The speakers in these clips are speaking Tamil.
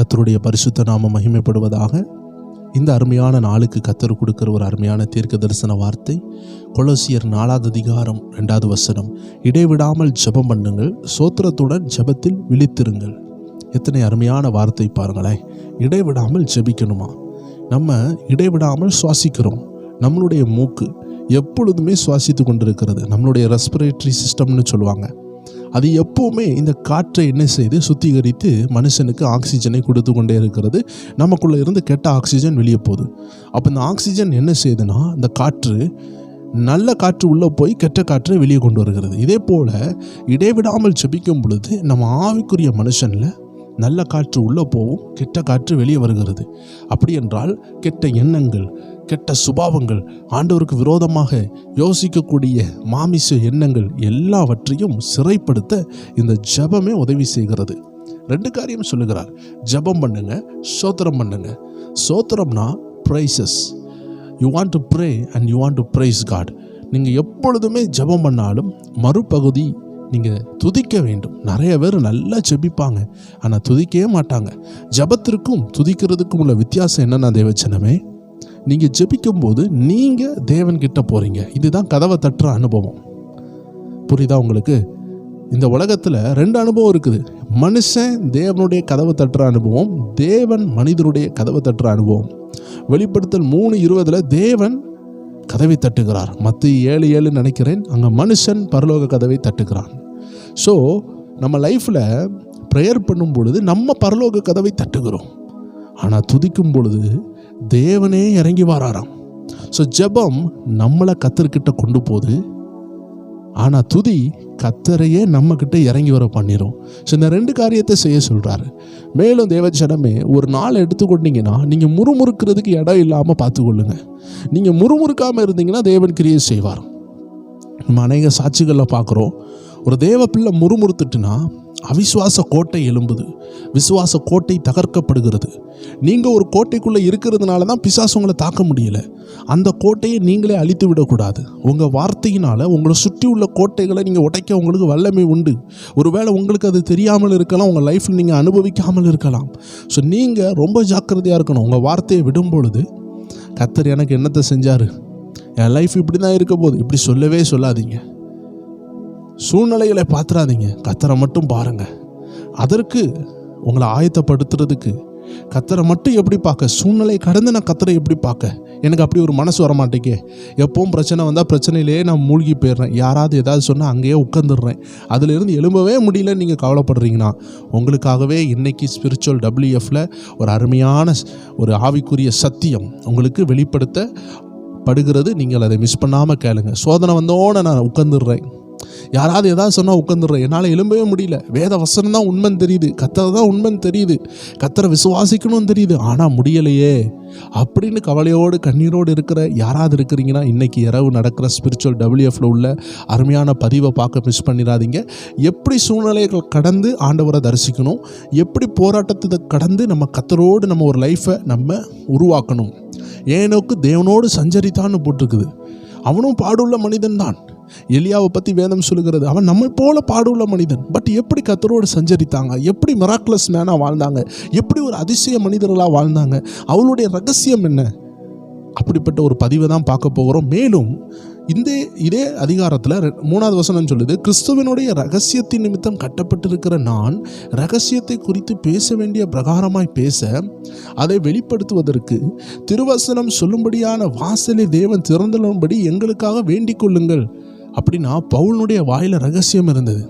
கர்த்தருடைய பரிசுத்த நாமம் மகிமைப்படுவதாக. இந்த அருமையான நாளுக்கு கர்த்தர் கொடுக்கிற ஒரு அருமையான தீர்க்க தரிசன வார்த்தை கொலோசியர் 4 அதிகாரம் 2 வசனம். இடைவிடாமல் ஜெபம் பண்ணுங்கள், சோத்திரத்துடன் ஜெபத்தில் விழித்திருங்கள். எத்தனை அருமையான வார்த்தை பாருங்களேன். இடைவிடாமல் ஜெபிக்கணுமா? நம்ம இடைவிடாமல் சுவாசிக்கிறோம். நம்மளுடைய மூக்கு எப்பொழுதுமே சுவாசித்து கொண்டிருக்கிறது. நம்மளுடைய ரெஸ்பிரேட்டரி சிஸ்டம்னு சொல்லுவாங்க. அது எப்போவுமே இந்த காற்றை என்ன செய்து சுத்திகரித்து மனுஷனுக்கு ஆக்சிஜனை கொடுத்து கொண்டே இருக்கிறது. நமக்குள்ளே இருந்து கெட்ட ஆக்சிஜன் வெளியே போகுது. அப்போ இந்த ஆக்சிஜன் என்ன செய்யுதுன்னா, இந்த காற்று நல்ல காற்று உள்ளே போய் கெட்ட காற்றை வெளியே கொண்டு வருகிறது. இதே போல் இடைவிடாமல் ஜெபிக்கும் பொழுது நம்ம ஆவிக்குரிய மனுஷனில் நல்ல காற்று உள்ளே போகும், கெட்ட காற்று வெளியே வருகிறது. அப்படி என்றால் கெட்ட எண்ணங்கள், கெட்ட சுபாவங்கள், ஆண்டவருக்கு விரோதமாக யோசிக்கக்கூடிய மாமிச எண்ணங்கள் எல்லாவற்றையும் சிறைப்படுத்த இந்த ஜெபமே உதவி செய்கிறது. 2 காரியம் சொல்லுகிறார். ஜெபம் பண்ணுங்க, ஸ்தோத்திரம் பண்ணுங்க. ஸ்தோத்திரம்னா praises. You want to pray and you want to praise God. நீங்கள் எப்பொழுதுமே ஜெபம் பண்ணாலும் மறுபகுதி நீங்கள் துதிக்க வேண்டும். நிறைய பேர் நல்லா ஜெபிப்பாங்க, ஆனால் துதிக்கவே மாட்டாங்க. ஜெபத்திற்கும் துதிக்கிறதுக்கும் உள்ள வித்தியாசம் என்னென்னா, தேவச்சனமே, நீங்கள் ஜெபிக்கும்போது நீங்கள் தேவன்கிட்ட போகிறீங்க. இதுதான் கதவை தட்டுற அனுபவம். புரியுதா உங்களுக்கு? இந்த உலகத்தில் 2 அனுபவம் இருக்குது. மனுஷன் தேவனுடைய கதவை தட்டுற அனுபவம், தேவன் மனிதனுடைய கதவை தட்டுற அனுபவம். வெளிப்படுத்தல் 3:20 தேவன் கதவை தட்டுகிறார். மத்திய 7:7 நினைக்கிறேன், அங்கே மனுஷன் பரலோக கதவை தட்டுகிறான். ஸோ நம்ம லைஃப்பில் ப்ரேயர் பண்ணும் பொழுது நம்ம பரலோக கதவை தட்டுகிறோம், ஆனால் துதிக்கும் பொழுது தேவனே இறங்கி வராராம். ஸோ ஜெபம் நம்மளை கர்த்தர்கிட்ட கொண்டு போகுது, ஆனால் துதி கர்த்தரையே நம்மக்கிட்ட இறங்கி வர பண்ணிடும். ஸோ இந்த 2 காரியத்தை செய்ய சொல்கிறாரு. மேலும் தேவஜனமே, ஒரு நாள் எடுத்துக்கொண்டீங்கன்னா நீங்கள் முறுமுறுக்கிறதுக்கு இடம் இல்லாமல் பார்த்துக்கொள்ளுங்க. நீங்கள் முறுமுறுக்காமல் இருந்தீங்கன்னா தேவன் கிரியை செய்வார். நம்ம அநேக சாட்சிகளில் பார்க்குறோம். ஒரு தேவ பிள்ளை முறுமுறுத்துட்டுனா அவிசுவாச கோட்டை எழும்புது, விசுவாச கோட்டை தகர்க்கப்படுகிறது. நீங்கள் ஒரு கோட்டைக்குள்ளே இருக்கிறதுனால தான் பிசாசு உங்களை தாக்க முடியல. அந்த கோட்டையை நீங்களே அழித்து விடக்கூடாது. உங்கள் வார்த்தையினால் உங்களை சுற்றி உள்ள கோட்டைகளை நீங்கள் உடைக்க உங்களுக்கு வல்லமை உண்டு. ஒருவேளை உங்களுக்கு அது தெரியாமல் இருக்கலாம், உங்கள் லைஃப்பில் நீங்கள் அனுபவிக்காமல் இருக்கலாம். ஸோ நீங்கள் ரொம்ப ஜாக்கிரதையாக இருக்கணும். உங்கள் வார்த்தையை விடும் பொழுது, கர்த்தர் எனக்கு என்னத்தை செஞ்சார், என் லைஃப் இப்படி தான் இருக்க போகுது, இப்படி சொல்லவே சொல்லாதீங்க. சூழ்நிலைகளை பார்த்துறாதீங்க, கர்த்தரை மட்டும் பாருங்கள். அதற்கு உங்களை ஆயத்தப்படுத்துறதுக்கு கர்த்தரை மட்டும் எப்படி பார்க்க, சூழ்நிலை கடந்து நான் கர்த்தரை எப்படி பார்க்க, எனக்கு அப்படி ஒரு மனசு வர மாட்டேங்க. எப்பவும் பிரச்சனை வந்தால் பிரச்சனையிலேயே நான் மூழ்கி போயிடுறேன். யாராவது ஏதாவது சொன்னால் அங்கேயே உட்காந்துடுறேன். அதிலிருந்து எழும்பவே முடியலன்னு நீங்கள் கவலைப்படுறீங்கன்னா, உங்களுக்காகவே இன்றைக்கி ஸ்பிரிச்சுவல் WFல ஒரு அருமையான ஒரு ஆவிக்குரிய சத்தியம் உங்களுக்கு வெளிப்படுத்தப்படுகிறது. நீங்கள் அதை மிஸ் பண்ணாமல் கேளுங்க. சோதனை வந்தோன்னு நான் உட்காந்துடுறேன், யாராவது ஏதாவது சொன்னால் உட்காந்துடுறேன், என்னால் எழும்பவே முடியல. வேத வசனம் தான் உண்மைன்னு தெரியுது, கர்த்தர் தான் உண்மைன்னு தெரியுது, கர்த்தரை விசுவாசிக்கணும்னு தெரியுது, ஆனால் முடியலையே அப்படின்னு கவலையோடு கண்ணீரோடு இருக்கிற யாராவது இருக்கிறீங்கன்னா, இன்றைக்கி இரவு நடக்கிற ஸ்பிரிச்சுவல் WFல உள்ள அருமையான பதிவை பார்க்க மிஸ் பண்ணிடாதீங்க. எப்படி சூழ்நிலைகள் கடந்து ஆண்டவரை தரிசிக்கணும், எப்படி போராட்டத்தை கடந்து நம்ம கர்த்தரோடு நம்ம ஒரு லைஃப்பை நம்ம உருவாக்கணும். ஏனோக்கு தேவனோடு சஞ்சரித்தான்னு போட்டிருக்குது. அவனும் பாடுள்ள மனிதன் தான். எலியாவை பற்றி வேதம் சொல்லுகிறது, அவன் நம்மை போல பாடுள்ள மனிதன். பட் எப்படி கர்த்தரோடு சஞ்சரித்தாங்க, எப்படி மிராக்குலஸ் மேனாக வாழ்ந்தாங்க, எப்படி ஒரு அதிசய மனிதர்களாக வாழ்ந்தாங்க, அவளுடைய ரகசியம் என்ன? அப்படிப்பட்ட ஒரு பதிவை தான் பார்க்க போகிறோம். மேலும் இதே அதிகாரத்தில் 3வது வசனம் சொல்லுது, கிறிஸ்துவனுடைய ரகசியத்தின் நிமித்தம் கட்டப்பட்டிருக்கிற நான் ரகசியத்தை குறித்து பேச வேண்டிய பிரகாரமாய் பேச, அதை வெளிப்படுத்துவதற்கு திருவசனம் சொல்லும்படியான வாசலை தேவன் திறந்தலும்படி எங்களுக்காக வேண்டிக் கொள்ளுங்கள். அப்படின்னா பவுலுடைய வாயில் ரகசியம் இருந்தது.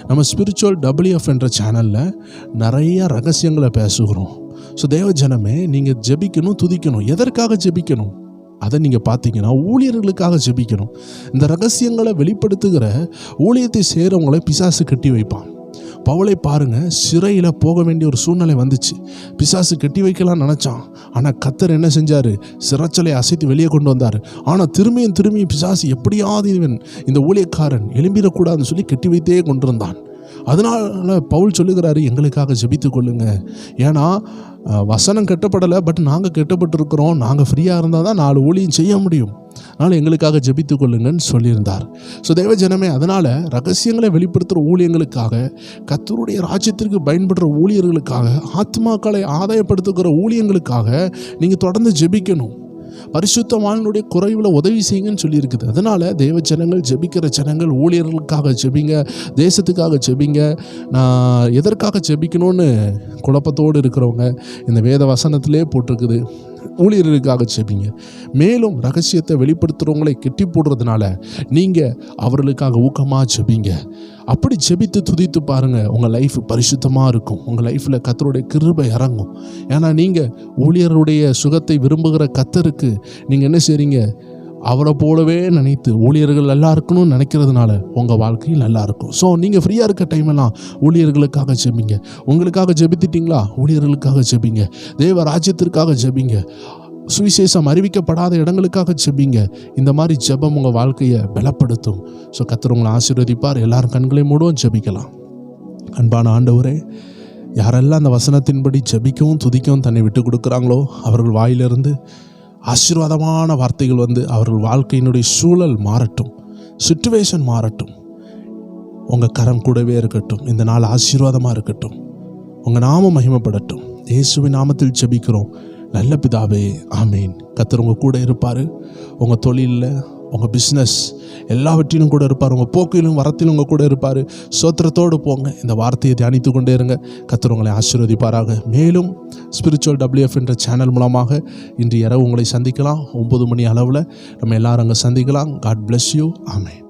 நம்ம ஸ்பிரிச்சுவல் WF என்ற சேனலில் நிறைய ரகசியங்களை பேசுகிறோம். ஸோ தேவ ஜனமே, நீங்கள் ஜெபிக்கணும், துதிக்கணும். எதற்காக ஜெபிக்கணும் அதை நீங்கள் பார்த்தீங்கன்னா, ஊழியர்களுக்காக ஜெபிக்கணும். இந்த ரகசியங்களை வெளிப்படுத்துகிற ஊழியத்தை செய்கிறவங்களை பிசாசு கட்டி வைப்பான். பவுலை பாருங்கள், சிறையில் போக வேண்டிய ஒரு சூழ்நிலை வந்துச்சு. பிசாசு கட்டி வைக்கலாம்னு நினச்சான், ஆனால் கர்த்தர் என்ன செஞ்சார், சிறைச்சலை அசைத்து வெளியே கொண்டு வந்தார். ஆனால் திரும்பியும் பிசாசு எப்படியாவது இவன் இந்த ஊழியக்காரன் எழும்பிடக்கூடாதுன்னு சொல்லி கட்டி வைத்தே கொண்டிருந்தான். அதனால பவுல் சொல்லுகிறாரு, எங்களுக்காக ஜெபித்து கொள்ளுங்க. ஏன்னா வசனம் கெட்டப்படலை, பட் நாங்கள் கெட்டப்பட்டிருக்கிறோம். நாங்கள் ஃப்ரீயாக இருந்தால் தான் 4 ஊழியம் செய்ய முடியும். அதனால் எங்களுக்காக ஜெபித்து கொள்ளுங்கன்னு சொல்லியிருந்தார். ஸோ தேவ ஜனமே, அதனால் ரகசியங்களை வெளிப்படுத்துகிற ஊழியங்களுக்காக, கர்த்தருடைய ராஜ்யத்திற்கு பயன்படுற ஊழியர்களுக்காக, ஆத்மாக்களை ஆதாயப்படுத்துகிற ஊழியங்களுக்காக நீங்கள் தொடர்ந்து ஜெபிக்கணும். பரிசுத்தவான்களுடைய குறைவில் உதவி செய்யுங்கன்னு சொல்லியிருக்குது. அதனால் தேவ ஜனங்கள், ஜெபிக்கிற ஜனங்கள், ஊழியர்களுக்காக ஜெபிங்க, தேசத்துக்காக ஜெபிங்க. நான் எதற்காக ஜெபிக்கணும்னு குழப்பத்தோடு இருக்கிறவங்க இந்த வேத வசனத்திலே போட்டிருக்குது. ஊழியர்களுக்காக ஜெபிங்க. மேலும் ரகசியத்தை வெளிப்படுத்துகிறவங்களை கெட்டி போடுறதுனால நீங்கள் அவர்களுக்காக ஊக்கமாக ஜெபிங்க. அப்படி ஜெபித்து துதித்து பாருங்கள், உங்கள் லைஃப் பரிசுத்தமாக இருக்கும். உங்கள் லைஃப்பில் கர்த்தருடைய கிருபை இறங்கும். ஏன்னா நீங்கள் ஊழியருடைய சுகத்தை விரும்புகிற கர்த்தருக்கு நீங்கள் என்ன செய்றீங்க? அவரை போலவே நினைத்து ஊழியர்கள் நல்லா இருக்கணும்னு நினைக்கிறதுனால உங்கள் வாழ்க்கையில் நல்லா இருக்கும். ஸோ நீங்கள் ஃப்ரீயாக இருக்க டைமெல்லாம் ஊழியர்களுக்காக ஜெபிங்க. உங்களுக்காக ஜெபித்துட்டிங்களா? ஊழியர்களுக்காக ஜெபிங்க. தேவ ராஜ்யத்திற்காக ஜெபிங்க. சுவிசேஷம் அறிவிக்கப்படாத இடங்களுக்காக ஜெபிங்க. இந்த மாதிரி ஜெபம் உங்கள் வாழ்க்கையை பலப்படுத்தும். ஸோ கர்த்தர் உங்களை ஆசீர்வதிப்பார். எல்லாரும் கண்களை மூடுவோம், ஜெபிக்கலாம். அன்பான ஆண்டவரே, யாரெல்லாம் அந்த வசனத்தின்படி ஜெபிக்கவும் துதிக்கவும் தன்னை விட்டு கொடுக்குறாங்களோ அவர்கள் வாயிலிருந்து ஆசீர்வாதமான வார்த்தைகள் வந்து அவர்கள் வாழ்க்கையினுடைய சூழல் மாறட்டும், சிச்சுவேஷன் மாறட்டும். உங்கள் கரம் கூடவே இருக்கட்டும். இந்த நாள் ஆசீர்வாதமாக இருக்கட்டும். உங்கள் நாமம் மகிமைப்படட்டும். இயேசுவின் நாமத்தில் ஜெபிக்கிறோம் நல்ல பிதாவே, ஆமேன். கர்த்தர் உங்கள் கூட இருப்பார். உங்கள் தொழிலில், உங்கள் பிஸ்னஸ் எல்லாவற்றிலும் கூட இருப்பார். உங்கள் போக்கிலும் வரத்திலும் உங்கள் கூட இருப்பார். சோத்திரத்தோடு போங்க. இந்த வார்த்தையை தியானித்து கொண்டே இருங்க. கர்த்தர் உங்களை ஆசீர்வதிப்பாராக. மேலும் ஸ்பிரிச்சுவல் WF என்ற சேனல் மூலமாக இன்று இரவு உங்களை சந்திக்கலாம். 9 மணி அளவில் நம்ம எல்லாரும் அங்கே சந்திக்கலாம். God bless you. ஆமேன்.